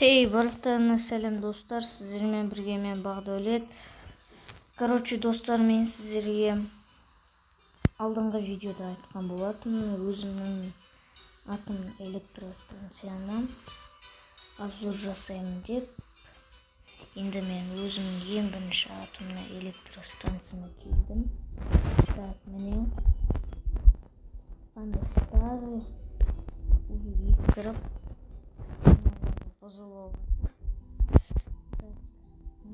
Хей, барлықтарына сәлем достар, сіздермен бірге мен Бағдәулет. Короче, достар, мен сіздерге алдыңғы видеода айтқан болатынмын, өзімнің атом электростанцияны обзор жасаймын деп. Енді мен өзімнің ең бірінші атомна электростанцияма келдім. Так, міне қандай старый, уже ескіріп бұзылып.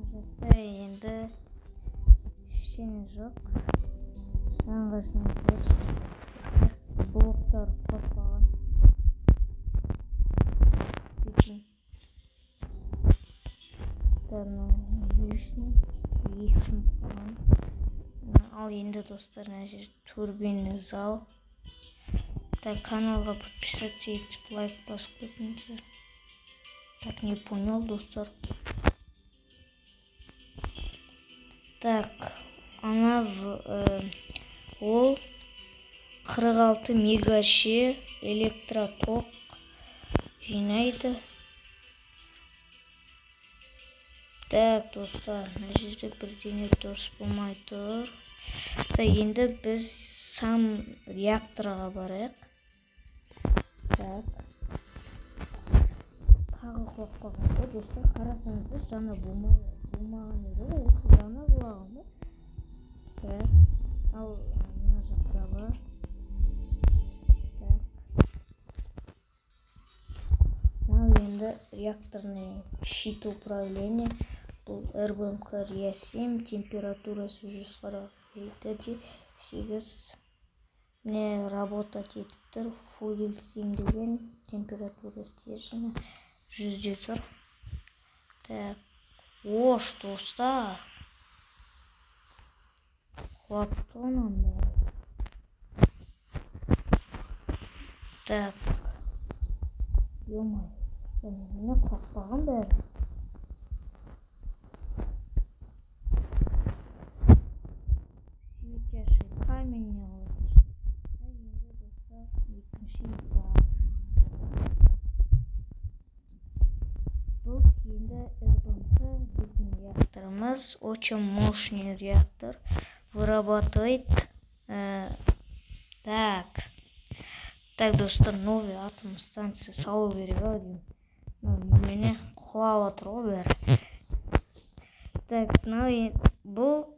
Жақта енді ештеңе жоқ. Аңғарсаңыздар, блоктар қатпаған. Ал енді достар, мына жер турбинный зал. Так, каналға подписаться етіп, лайк басып кетіңіздер. Так, не понял, достар. Так, ол 46 мегаше электроток жинайды. Так, достар, мына жерде бірдеңе дұрыс болмай тұр. Так, енді біз сам реакторға барайық. Так. Тағы қоқпағанда, достар, қарасаңыздар, жаңа болмаған еді, осы жаңа болған. Так, ал мына жақтағы. Так. Ал енді реакторный щит управления. Бұл РБМК РИА-7, температурасы 148,8. Не работать етіп тұр. Фугель 7 деген температура стержені 100-де тұр. Так, ош, достар. Қуатты онан бәрі. Так. Емай, мені қақпаған бәрі. Светящий камень не алады. Енді достар, екінші этаж. Бұл енді РБМК біздің реакторымыз, очень мощный реактор, вырабатывает. Так, достар, новый атом станция салу керек ау деймін. Мені құлап отыр ғой бәрі. Так, бұл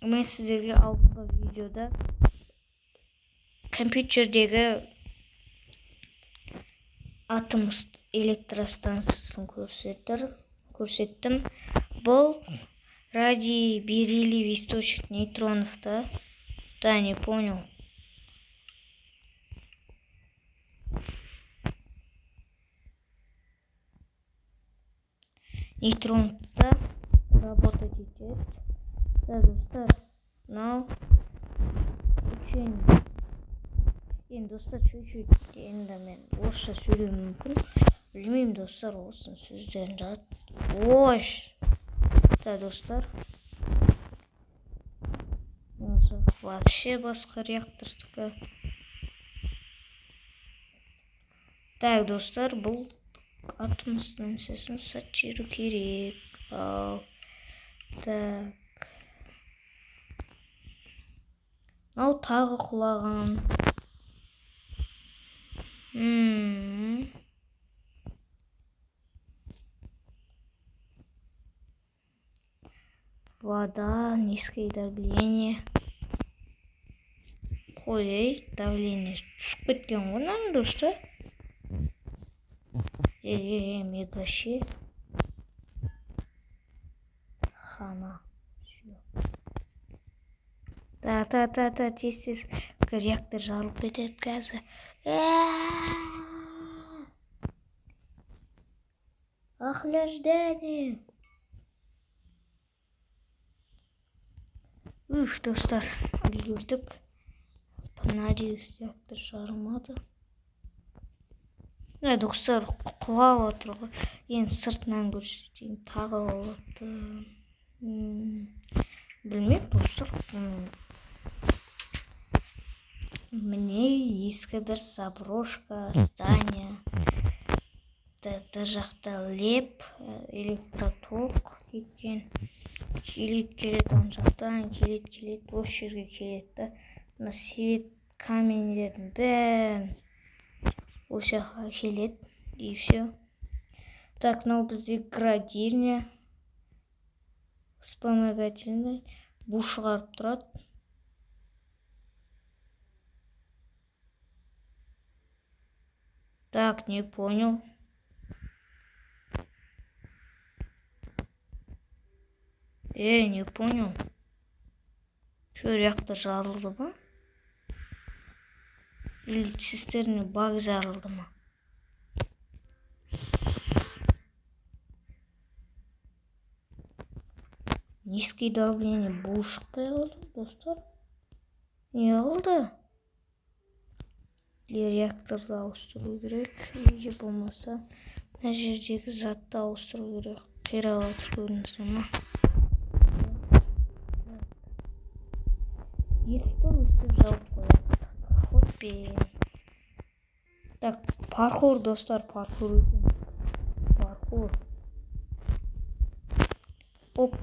мен сіздерге алдыңғы видеода компьютердегі атом электростанциясын көрсеттім. Бұл радий бериллий источник нейтронов, да? Да, не понял. Нейтронда работать етеді. Да, достар, мынау учение. Енді достар, чуть-чуть енді мен орысша сөйлеуім мүмкін. Білмеймін, достар, осының сөздерін жат. Ош! Да, достар. Вообще басқа реактордікі. Так, достар, бұл атом станциясын сатчыру керек. Так. Мынау тағы құлаған. Вода, низкое давление. Қой, давление түсіп кеткен ғой, мынаның, достар. Мегаше. Хана. Тез. Реактор жарылып кетеді қазір. Охлаждение. Достар, үлгердік. Надеюсь, реактор жарылмады. Достар, құлап отыр ғой. Енді сыртынан көрсетейін, тағы олады. Білмеймін, достар. Мне ескі бір заброшка, здание. жақта леп, электроток кеткен. Келет оң жақтан, келет, осы жерге келет та. Мына свет камендердің бәрін осы жаққа келет. И все. Так, мынау бізде градирня. Вспомогательный. Бу шығарып тұрады. Так, не понял. Не понял. Что, реактор жарылды ба? Или цистерна баг жарылды ма? Низкий давление бу шықпай қалды, достар. Не қылды? Реакторды ауыстыру керек. Или болмаса мына жердегі затты ауыстыру керек. Қирап жатыр көрінісі ма? Есікті өстіп жауып қояды. Ходпен. Так, паркур, достар, паркур. Паркур. Оп.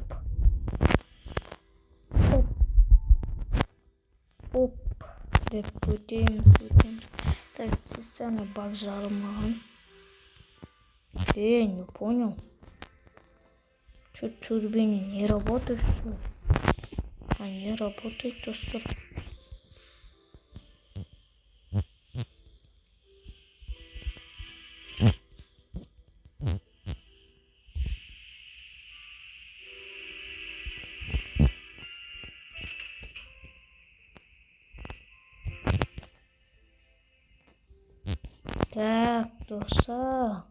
Оп. Деп көтем. Так, цистерна баг жарылмаған. Не понял. Что турбина не работает, что ли? Не работает, достар. Так, достар.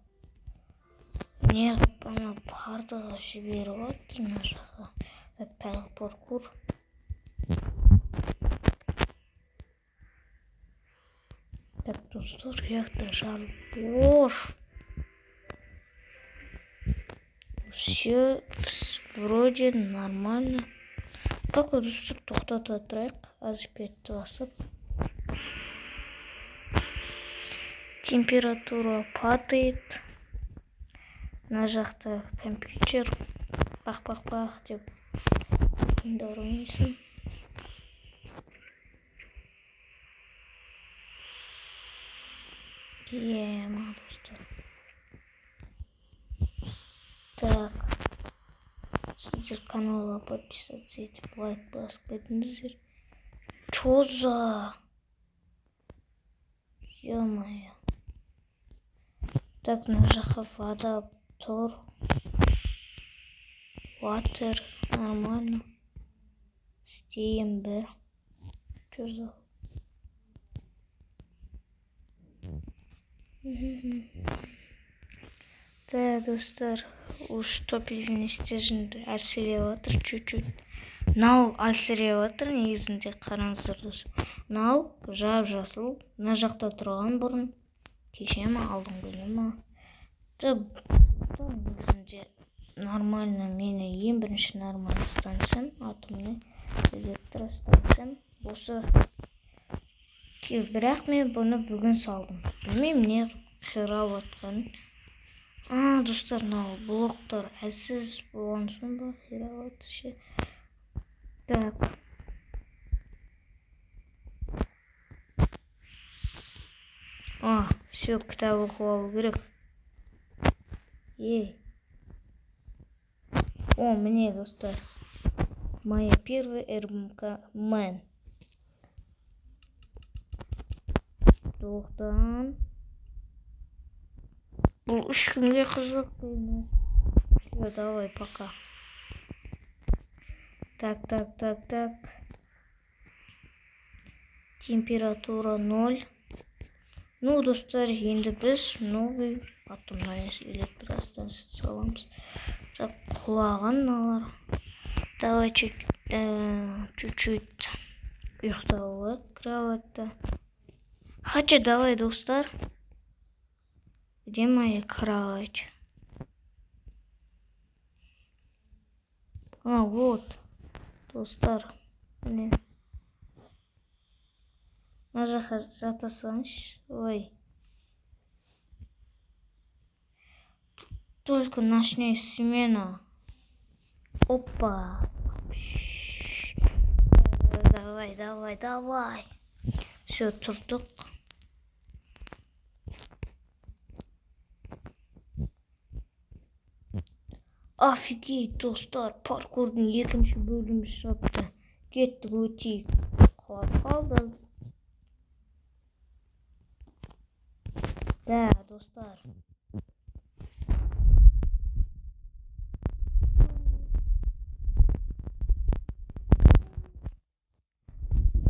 Не ана бардығы жіберіп жатыр мына жаққа. Так, тағы паркур. Так, достар, реактор жарылып. Все вроде нормально. Как достар, тоқтата тұрайық. Азпетті басып. Температура падает. На жақта компьютер бақ деп ойнайсың. Ма, достар. Так. Сіздер каналға подписаться етіп, лайк басып кетіңіздер. Чё за? Ё-моё. Так, мына жаққа вода тұр. Water, нормально. Steam бір. Чё за? Да, достар, уж топливный стержень әлсіреп жатыр чуть-чуть. Мынау әлсіреп жатыр негізінде, қараңыздар достар. Мынау жап-жасыл. Мына жақта тұрған бұрын. Кеше ма, алдыңғы күні ма? Негізінде нормально, мені ең бірінші нормально станциям, атомный электростанциям. Осы бірақ мен бұны бүгін салдым. Білмеймін не қирап жатқанын. Достар, мынау блоктар әлсіз болған соң ба қирап жатыр ше. Так. Все, кітап оқып алу керек. Мне, достар. Моя первая РМК Мэн. Тоқтан. Бұл үш күнге қызық деймін. Все, давай, пока. Так. Температура 0. Ну, достар, енді біз новый атомная электростанция саламыз. Так, құлаған налар. Давай чуть-чуть ұйықтауға кроватта. Хотя давай, достар. Где моя кровать? Вот. Достар. Міне. Мына жаққа жата салыңызшы. Ой. только ночная смена. Опа. Давай. Все, тұрдық. Офигеть, достар, паркурдың екінші бөлімі шығыпты. Кеттік өтейік. Құлап қалды. Да, достар.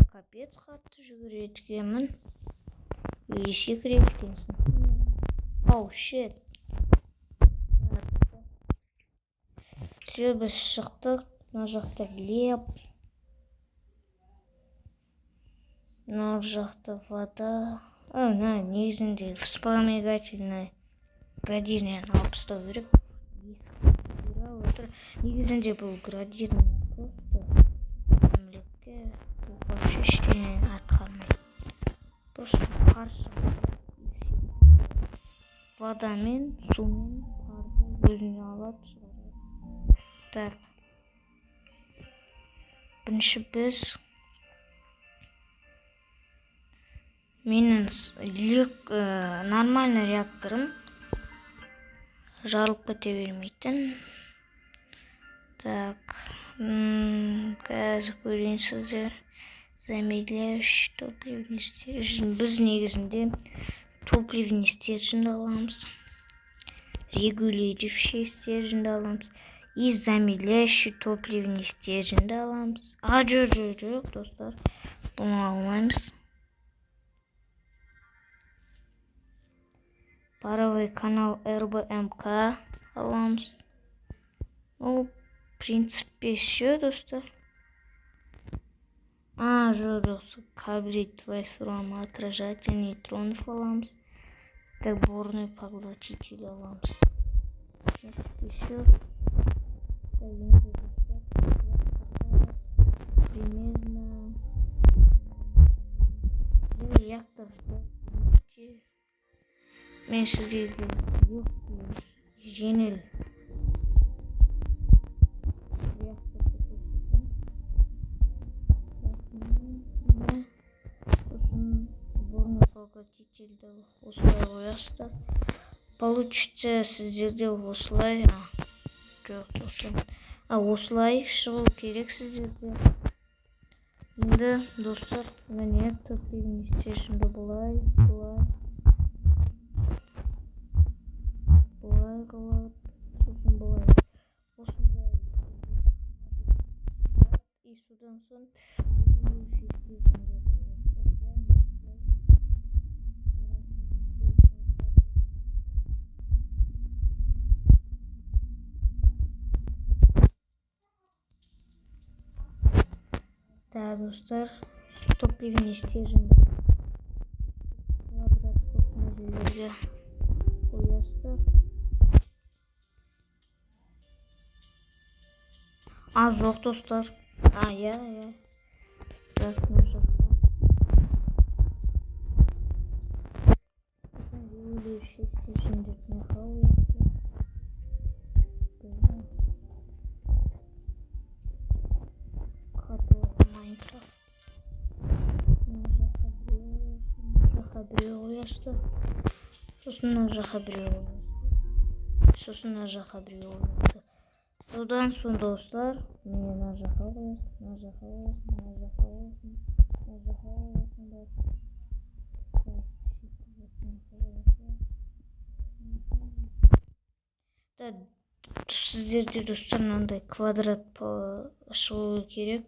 Капец қатты жүгіреді екенмін. Секіреді екенсің. Оу, шет. Все, біз шықтық. Мына жақта леп. Мына жақта вода. Негізінде вспомогательная градирнен алып тастау керек. Негізінде бұл градирнен просто әмлекке вообще ештеңе атқармайды. Просто қарсы водамен, сумен қарды өзіне алады. Так. Бірінші біз менің нормальный реакторым жарылып кете бермейтін. Так. Қазір көрейін сіздер. Замедляющий топливный стержень. Біз негізінде топливный стержень аламыз. Регулирующий стержень аламыз. И замедляющий топливный стержень аламыз. Жоқ, достар. Бұны алмаймыз. Паровой канал РБМК аламыз. В принципе, все, достар. Жоқ, кабель трансформатор, отражатель нейтронов аламыз. Доборный поглотитель аламыз. В принципе, все. Примерно реактор мен сіздерге жеңіл реакторды көрсетем. Сосын доборный поглотительді осылай қоясыздар. Получится сіздерде осылай. Осылай шығу керек сіздерде. Енді, достар, міне топливный стерженьді бұлай қылады. Сосын бұлай. Осындай. И содан соң да, достар, топливный стержень квадраттық модельдерге қоясыздар. Жоқ, достар. Я. Так, мына жақта. Регулирующий стержень механизм. Майнкрафт. Сосын мына жаққа біреу. Содан соң, достар, міне мына жаққа сіздерде, достар, мынандай квадрат шығу керек.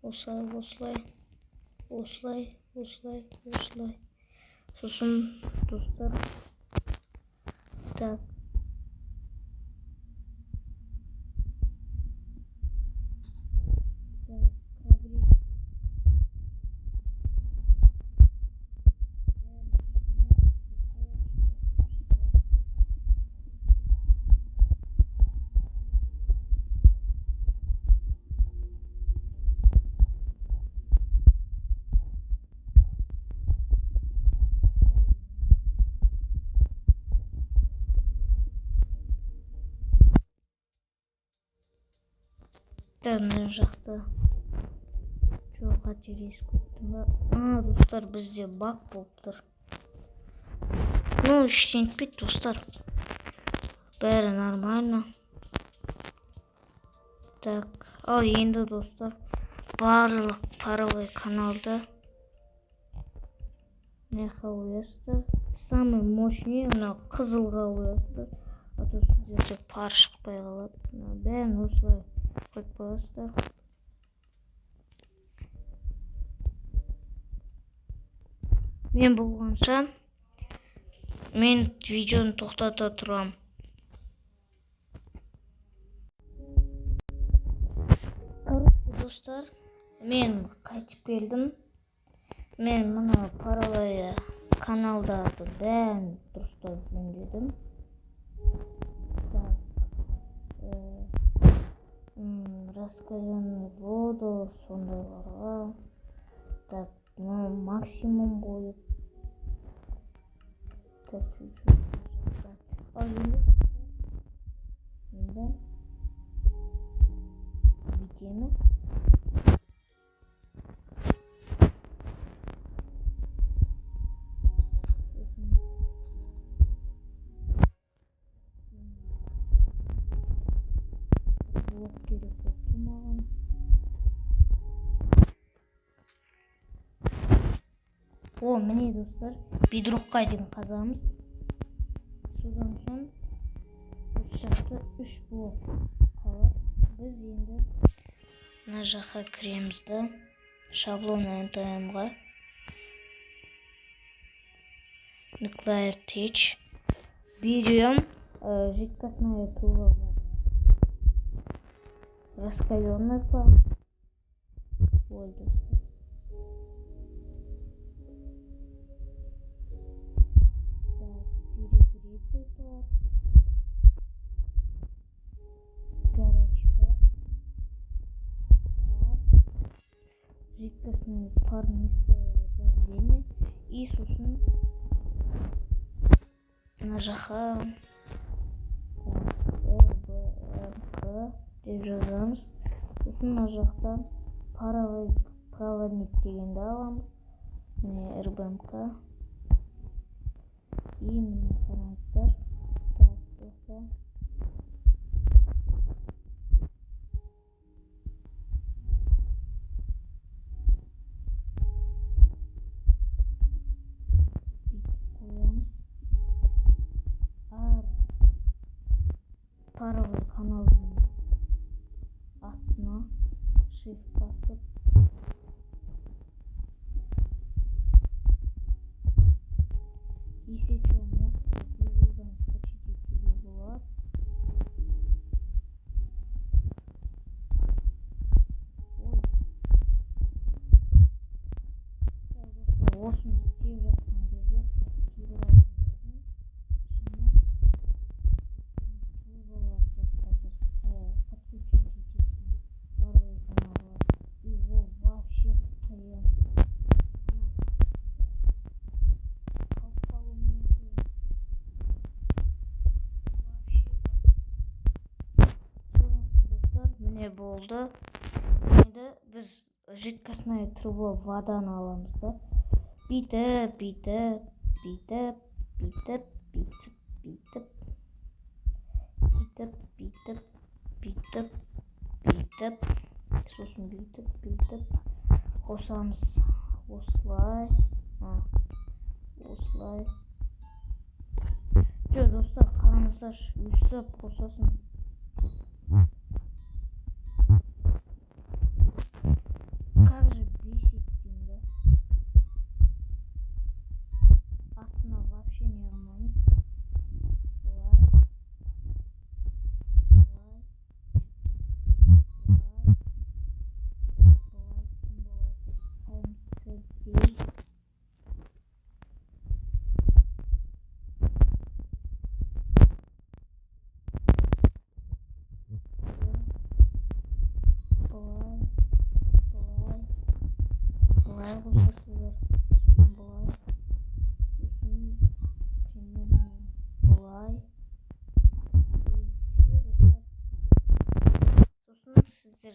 Осылай. Сосын, достар, так. Да, мына жақта. Жоқ, қателесіп кеттім ба? Достар, бізде баг болып тұр. Ну, ештеңе етпейді, достар. Бәрі нормально. Так, ал енді достар, барлық паровой каналда неға қоясыздар. Самый мощный мына қызылға қоясыздар. А то сіздерде пар шықпай қалады. Бәрін осылай қойып қоясыздар. Мен болғанша мен видеоны тоқтата тұрам. Достар, мен қайтып келдім. Мен мына паралай каналдарды бәрін дұрыстап жөндедім. Раскаленную воду сондайларға. Так, максимум қойып. Так, чуть-чуть. Ал енді бүйтеміз. Блок керек болып тұрмаған. Міне достар, бедрокқа дейін қазамыз. Содан соң үш жақта 3 блок қалады. Біз енді мына жаққа кіреміз да, шаблон NTM-ға. Nuclear Tech. Берем жидкостная труба. Раскаленная пар. Ой, достар. Перегретый пар. Горячий пар. Жидкостное парнистое давление. И сосын мына жаққа РБМК деп жазамыз. Сосын мына жақтан паровой проводник дегенді аламыз. Міне РБМК. И міне қараңыздар. Так, достар. Паровой каналдың астына shift басып есечу модты Google'дан скачать етуге болады. Осыны істеп жатқан кезде кейбір адамдардың болды. Енді біз жидкостная труба воданы аламыз да. Бүйтіп. Сосын бүйтіп қосамыз. Осылай. Жоқ, достар, қараңыздар, өстіп қосасын. Как же бесит, да? Астына вообще не алмаймыз.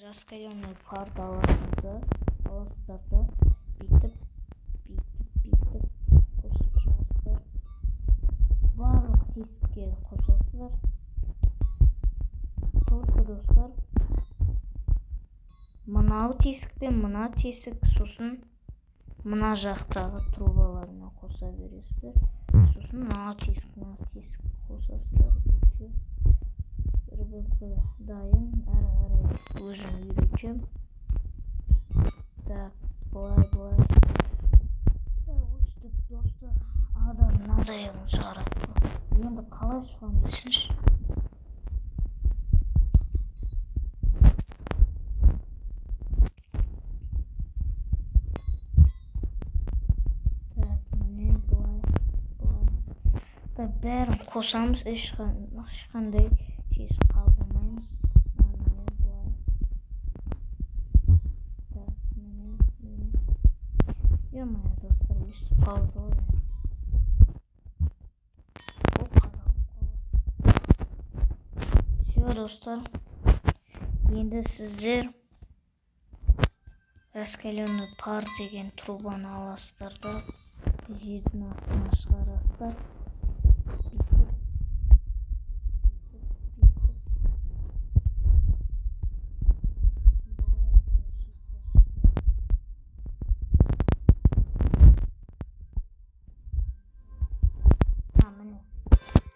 раскаленный парды аласыздар да бүйтіп қосып шығасыздар. Барлық тесікке қосасыздар. Только достар, мынау тесік пен мына тесік, сосын мына жақтағы трубаларына қоса бересіздер. Сосын мына тесік қосасыздар. РБК дайын, әрі қарай өзім үйретем. Так, былай. Өстіп достар, адам мынадай шығарады. Енді қалай шығамын десеңші. Бәрін қосамыз, ешқандай тесік қалдырмаймыз. Е-мое, достар, өстіп қалды ғой. Все, достар, енді сіздер раскаленный пар деген трубаны аласыздар да жердің астына шығарасыздар.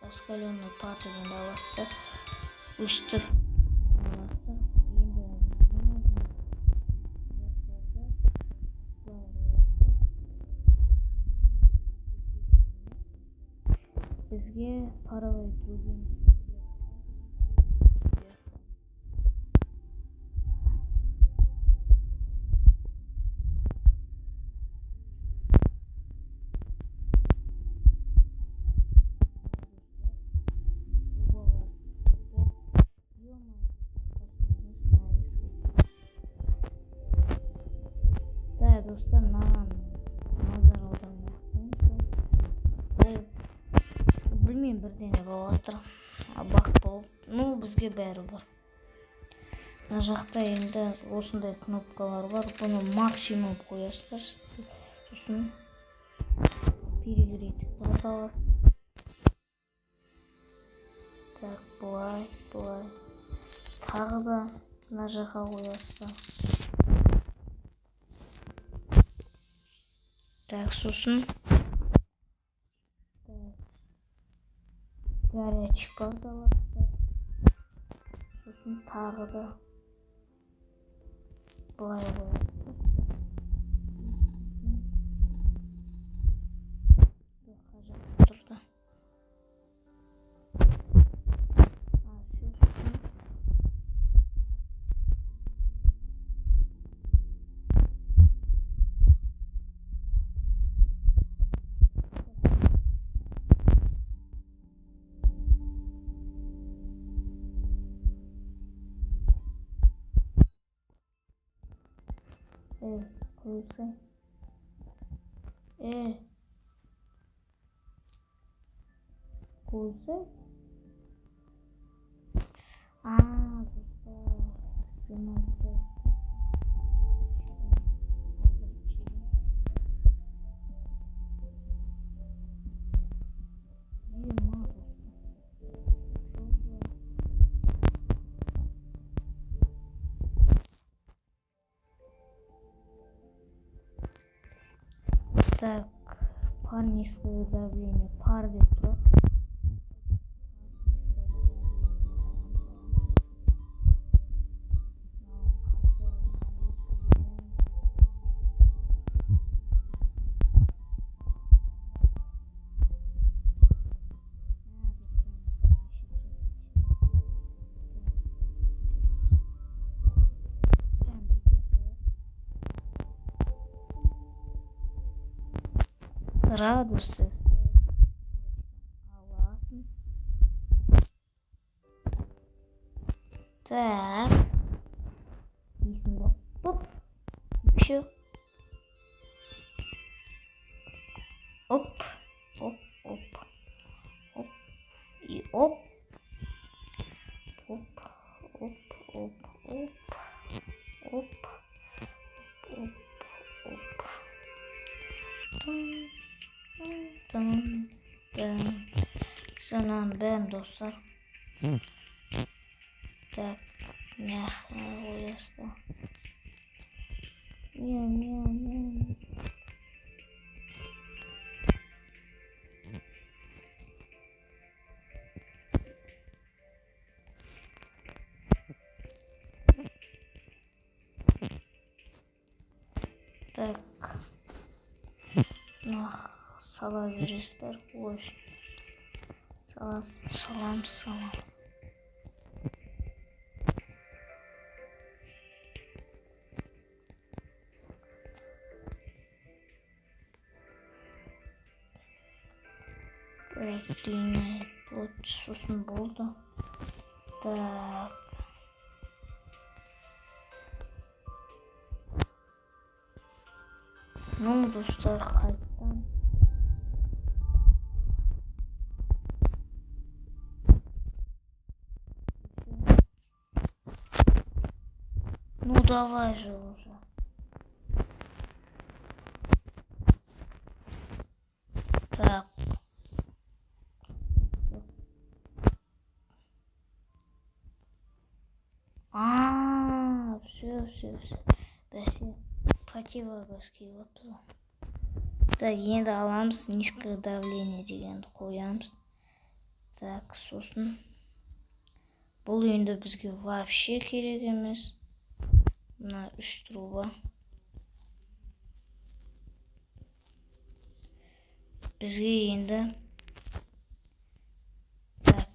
Раскаленный пар дегенді аласыздар. Өстіп аласыздар. Енді бізге паровой трубин достар, маған назар аудармай білмеймін, бірдеңе болып жатыр. Бақ болып, бізге бәрі бар. Мына жақта енді осындай кнопкалар бар. Бұны максимум қоясыздар. Сосын перегреть қылып аласыздар. Так, былай. Тағы да мына жаққа қоясыздар. Так, сосын горячий аласыздар. Сосын тағы да былай қоясыздар. Тұрды. Қойсай. Қойсай. Так, пар низкого давления, пар ветров. Градусы аласың. Так, есімді. Оп, все. Оп, и оп. Tamam. Ben sana ben dostlar. Так, мяхо, ясно. Мяу. Так, сала бересіздер. Ой, салам. Так, длинный плод сосын болды. Так. Ну, достар, қайттан. Ну, давай же уже. Так. Все. Бәсе, противогазки өтті. Так, енді аламыз, низкое давление дегенді қоямыз. Так, сосын. Бұл енді бізге вообще керек емес. Мына 3 труба. Бізге енді так,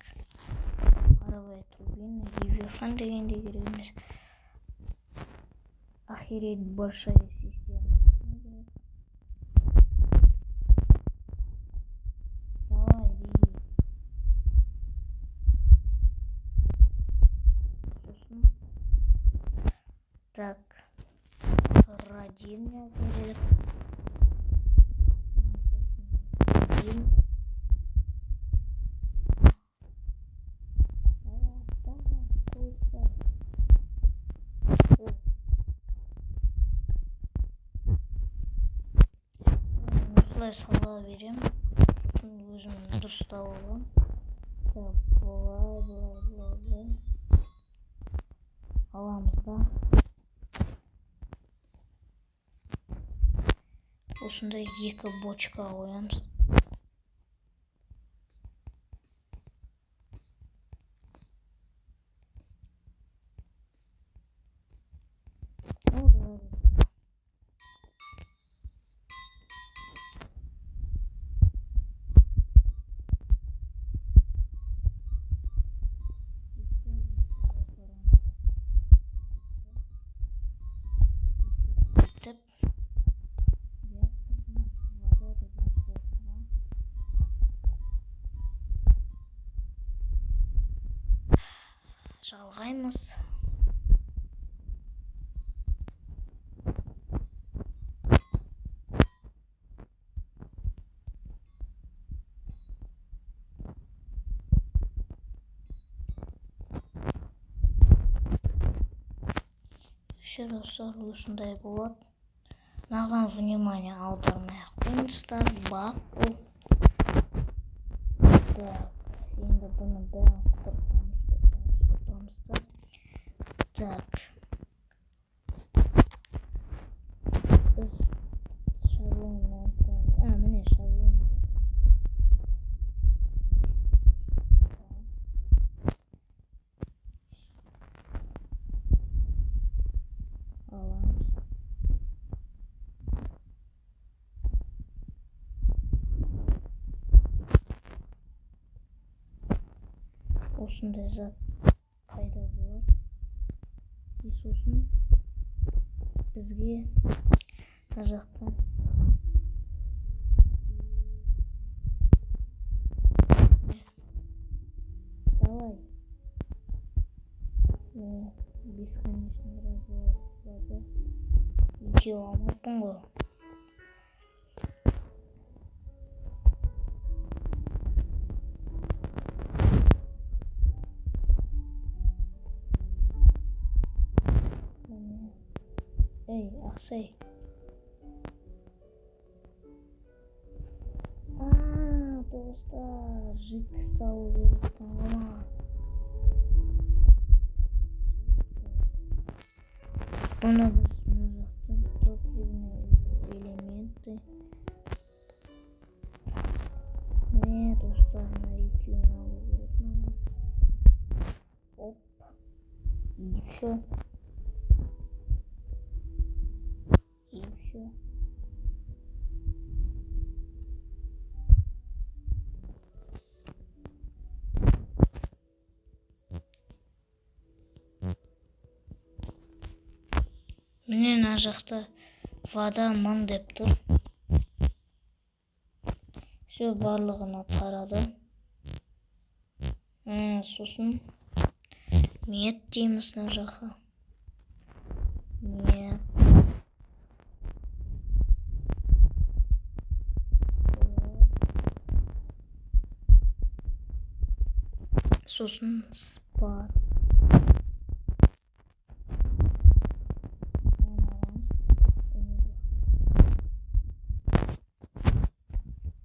паровая турбина, Левиафан дегенде керек емес. Охереть большая система. Давай, беги. Сосын. Так, радио керек. Осылай сала берем. Өзім дұрыстап аламын. Так, былай. Аламыз да. Осындай 2 бочка қоямыз. Жалғаймыз. Все достар, осындай болады. Маған внимание аудармай ақ қойыңыздар. Бақ бұл. Так, енді бұны бәрін құртамыз да. Так. Біз шаблоннан міне шаблон. Аламыз. Осындай зат пайда болады. И сосын бізге мына жақтан давай бесконечный развод. Екеу алмаппын ғой. Эй, Ақсай. жидкость алу керек, tamam. Bunu biz mınacaktın toplamı elementi. Ne dostlarına iki alı gerek, tamam. Hop. İyi şu. İyi şu. Міне мына жақта вода мың деп тұр. Все барлығына тарады. Сосын мед дейміз мына жаққа. Мед. Сосын спар.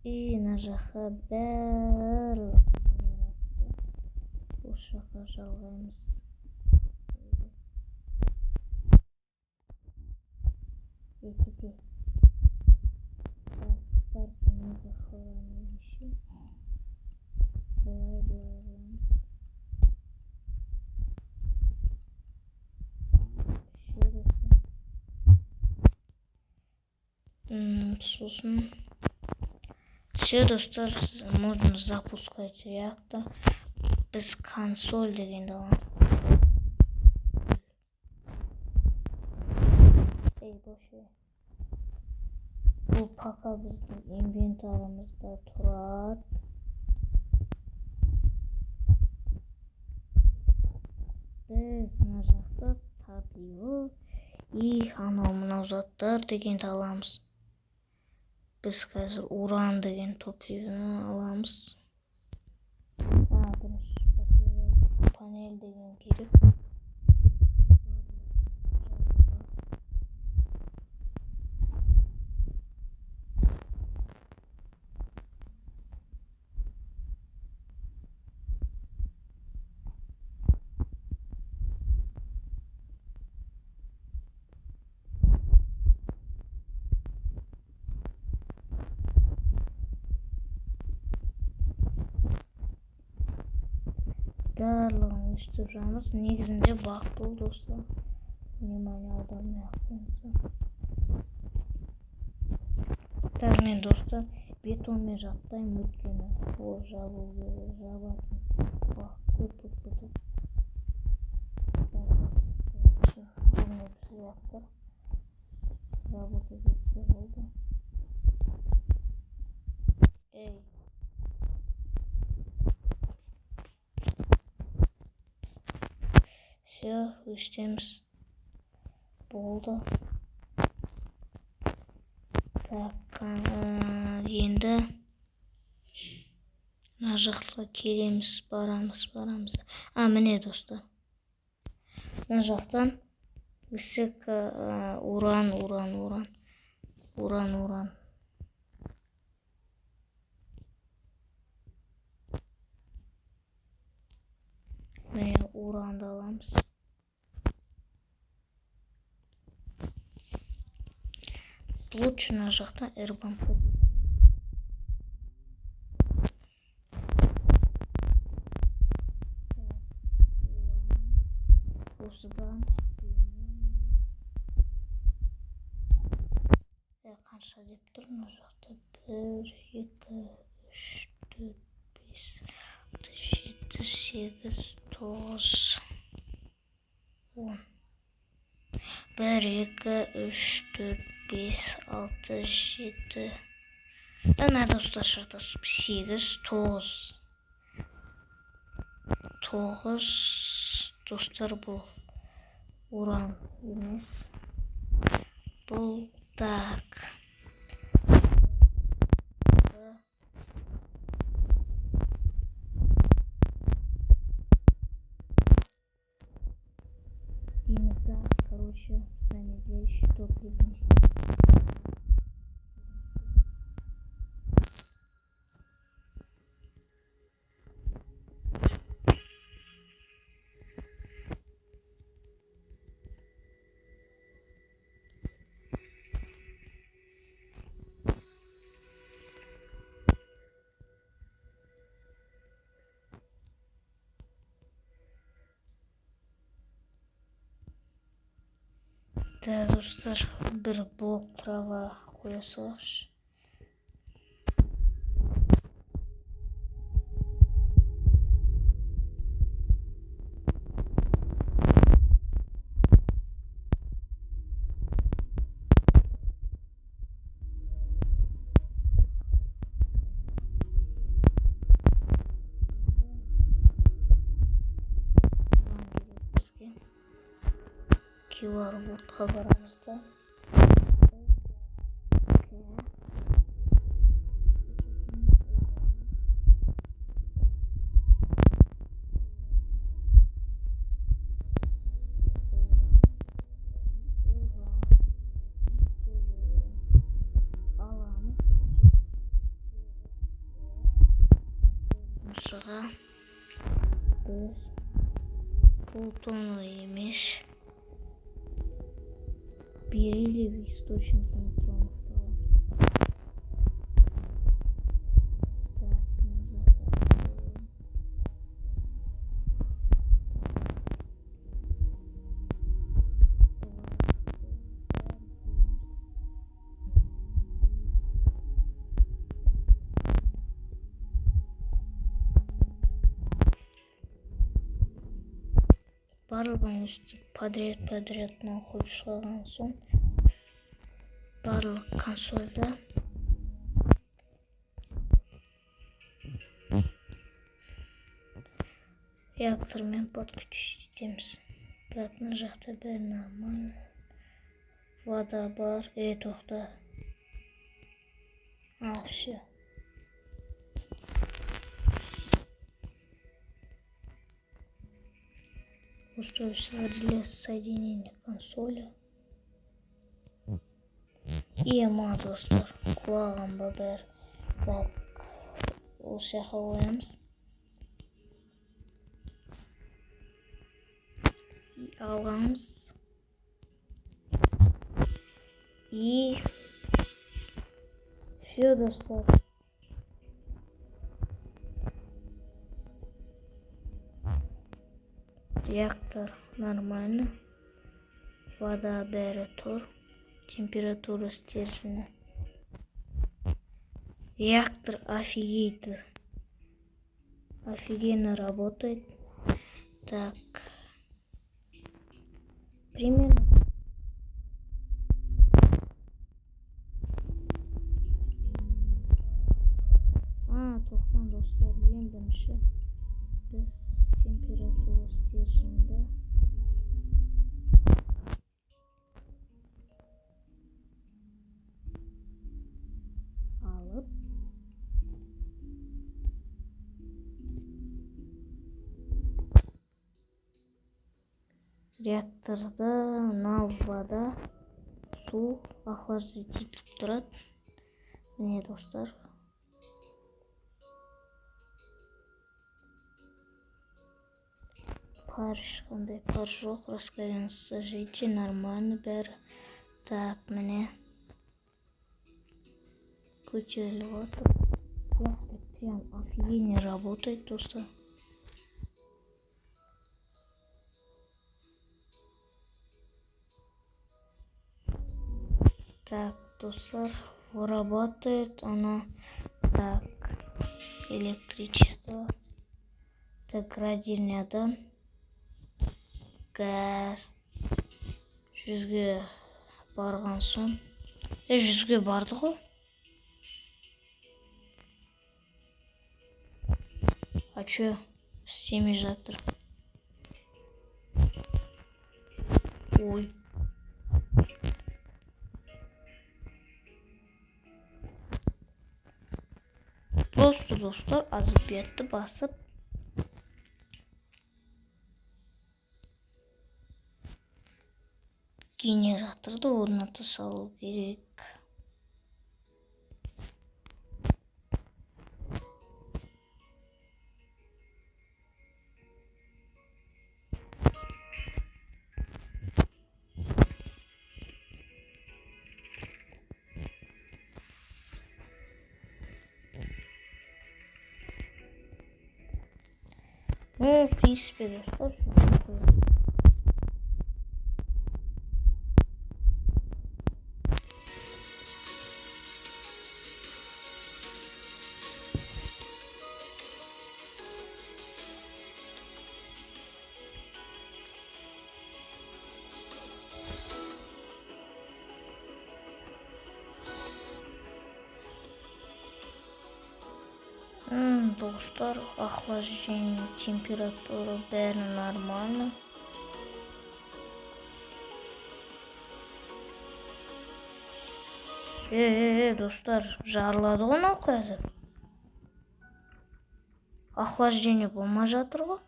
И мына жаққа барлық осы жаққа жалғаймыз. Екіде спар неге қаламайыншы. Былай. Сосын все, достар, можно запускать реактор. Біз консоль дегенді аламыз. Боше. Бұл пока біздің инвентарымызда тұрады. Біз мына жақта табиғи и анау мынау заттар дегенді аламыз. Біз қазір уран деген топливаны аламыз. Панель деген керек. Барлығын өстіп жатырмыз. Негізінде бақ бұл, достар. Внимание аудармай ақ қойыңыздар. Так, мен достар бетонмен жаппаймын, өйткені ол жабатын бақ көп болып кетеді. Реактор работать етсе болды. Эй. Все, өстеміз болды. Так, енді мына жаққа келеміз, барамыз. Міне достар. Мына жақтан высек уран. Міне уранды аламыз. Лучше мына жақтан эрбамп. Осыдан қанша деп тұр мына жақта? 1, 2, 3, 4, 5, 6, 7, 8, 9, 10. 1, 2, 3, 4, 5, 6, 7. Ана достар шатасып 8, 9. 9 достар, бұл уран емес. Бұл так. Короче, замедляющий топливный. Dostlar, bir blok trava koya salaqшы. Бізге километрға барамыз да. Мысыға біз полтонна емес, бериллиевый источник нейтронов табамыз. Барлығын үстіп подряднан қойып шығарған соң, барлық консольда реактормен подключить етеміз. Бірақ мына жақта бәрі нормально. Вода бар. Тоқта. Все. Устройство для соединения консоли. И достар, құлаған бәр. Осы жаққа қоямыз. Аламыз. И все, достар. Реактор нормально. Вода бәрі тұр. Температура стержня. Реактор офигенно работает. Так. Примерно. Тоқтан достар, ең бірінші біз температура стерженьді алып реакторда нал вода, су охлаждать етіп тұрады. Міне достар. Ешқандай пар жоқ, раскаленный жейте, нормально бәрі. Так, міне көтеріліп отыр. Реактор прям офигенно работает, достар. Так, достар, работает она. Так, электричество. Так, родильнядан газ 100-ге барған соң. 100-ге барды ғой. А чё? Істемей жатыр. Ой. Просто достар, азып бетті басып генераторды орната салу керек. Ну, в принципе, достаточно. Достар, охлаждение, температура бәрі нормально. Достар, жарылады ғой мынау қазір. Охлаждение болмай жатыр ғой.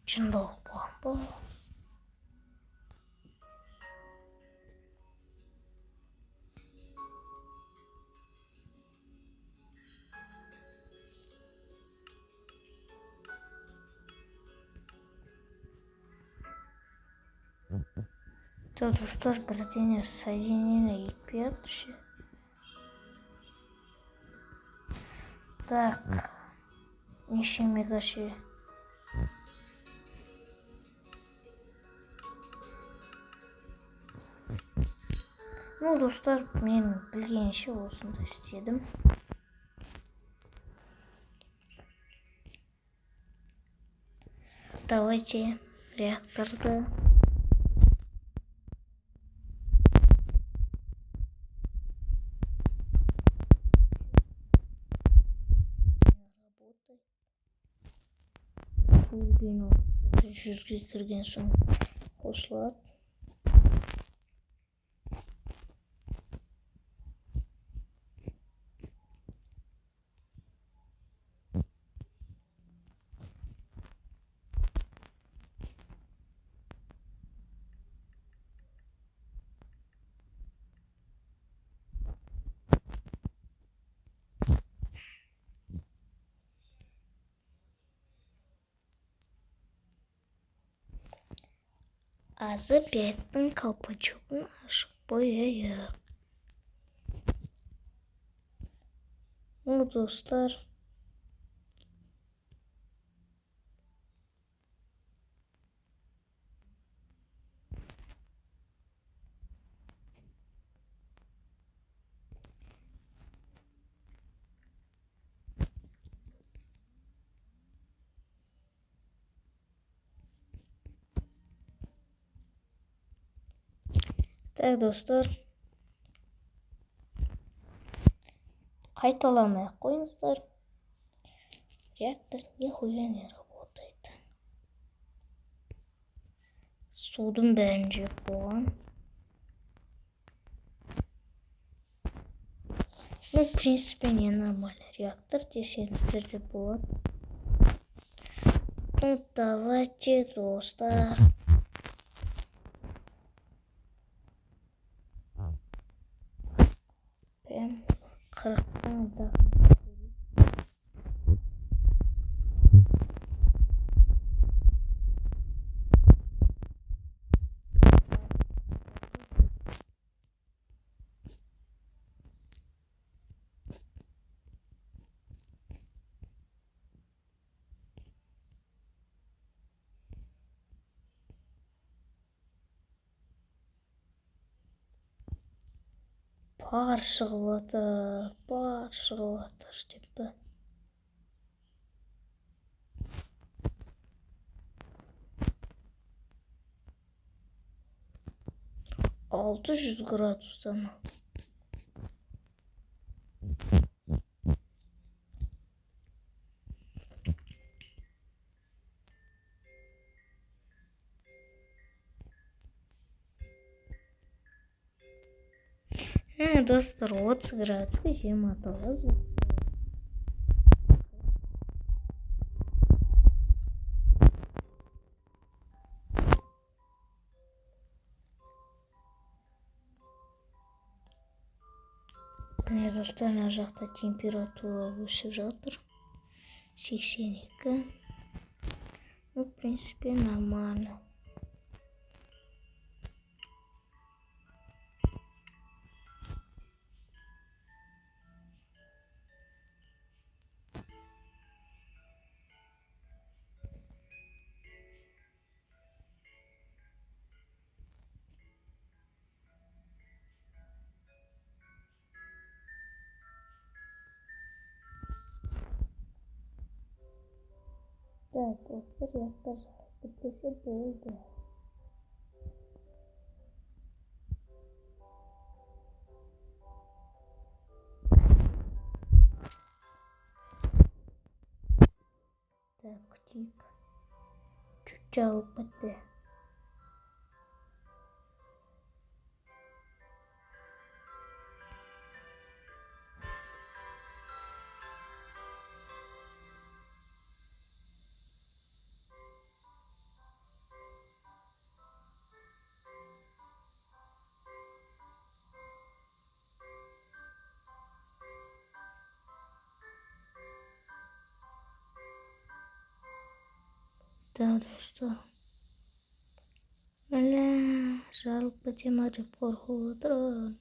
Шындық болған ба? Да, достар, бірдеңе соединение етпей жатыр ше. Так, неше мега ше. Ну, достар, мен білгенше осында істедім. Давайте реакторды турбина 100-ге кірген соң қосылады. Азы беттің колпачогын ашып қояйық. Ну, достар, так, достар, қайталамай ақ қойыңыздар. Реактор нихуя не работает. Судың бәрін жеп болған. Ну, в принципе, не нормальный реактор, десеңіздер де болады. Ну, давайте, достар. Прям 40-тан дағын. Пар шығып жатыр деп пе. 600 градустан. Достар, 30 градусқа жем аталғыз. Міне, достар, мына жақта температура өсіп жатыр. 82. Ну, в принципе, нормально. Так, достар, реактор бітпесе болды. жабылып кетти. Да, достор. Міне, жарылып кете ма деп қорқып отырмын.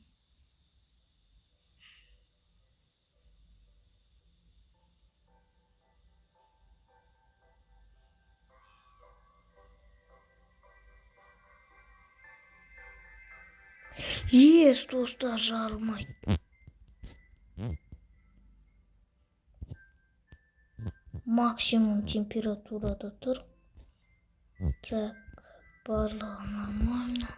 Ес, достар, жарылмайды. Максимум температурада тұр. Как барлығы нормально.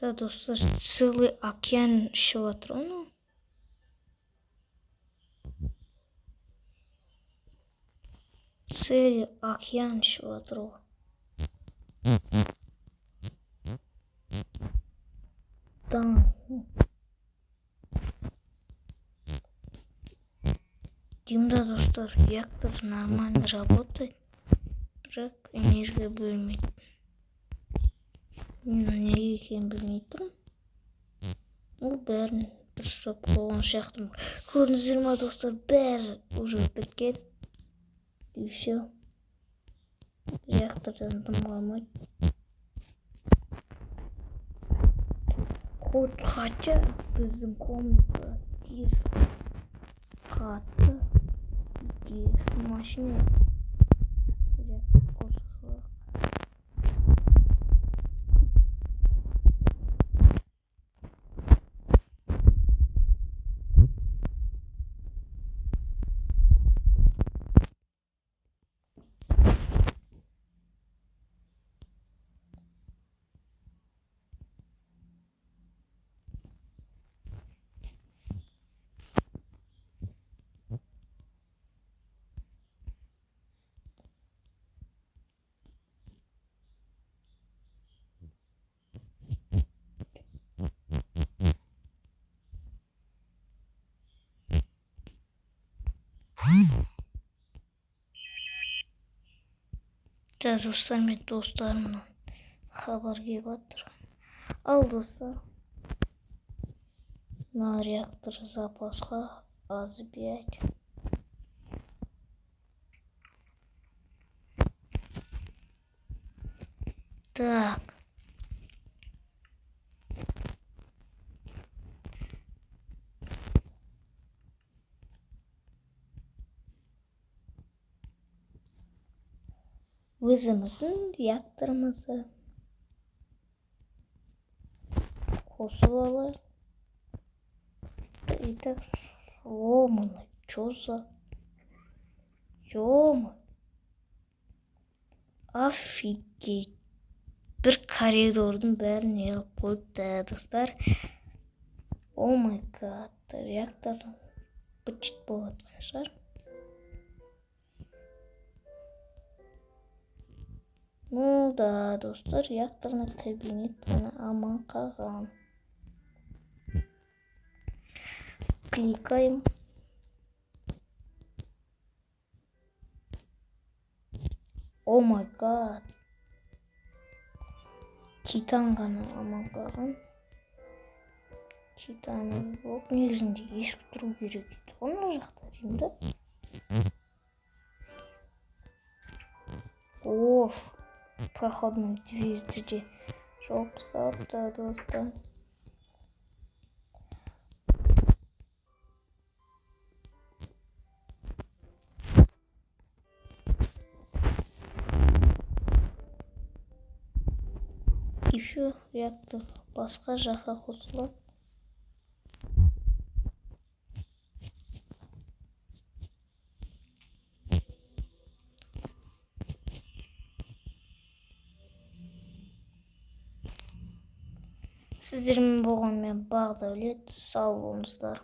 Да, достар, целый океан ішіп жатыр оны. Целый океан ішіп жатыр ғой. Да. Димда, достар, реактор нормально работает, бірақ энергия бөлмейді. Неге екенін білмей тұрмын. Ол бәрін бір ұстап қойған сияқты. Көрдіңіздер ма, достар, бәрі уже біткен. И все. Реактордан дым қалмайды. Хотя біздің комната тез қатты, тез машина реактор қосылса. Да, достар, мен достарымнан хабар келіп жатыр. Ал, достар, мына реактор запасқа азбять. Так. Өзіміздің реакторымызды қосып алайық. Итак, сломано. Чё за? Ё-мо. Офигеть. Бір коридордың бәрін неғып қойыпты, достар. О май гад. Реактор быт-шыт болып жатқан шығар. Ну да, достар, реакторный кабинет аман қалған. Кликаем. О май гад. Титан ғана аман қалған. Титан блок негізінде ескі тұру керек дейді. Оны жақта деймін да. Оф. Проходной дверь де жауып тастапты, достар. И все, реактор басқа жаққа қосылады. Сіздермен болған мен Бағдәулет, сау болыңыздар.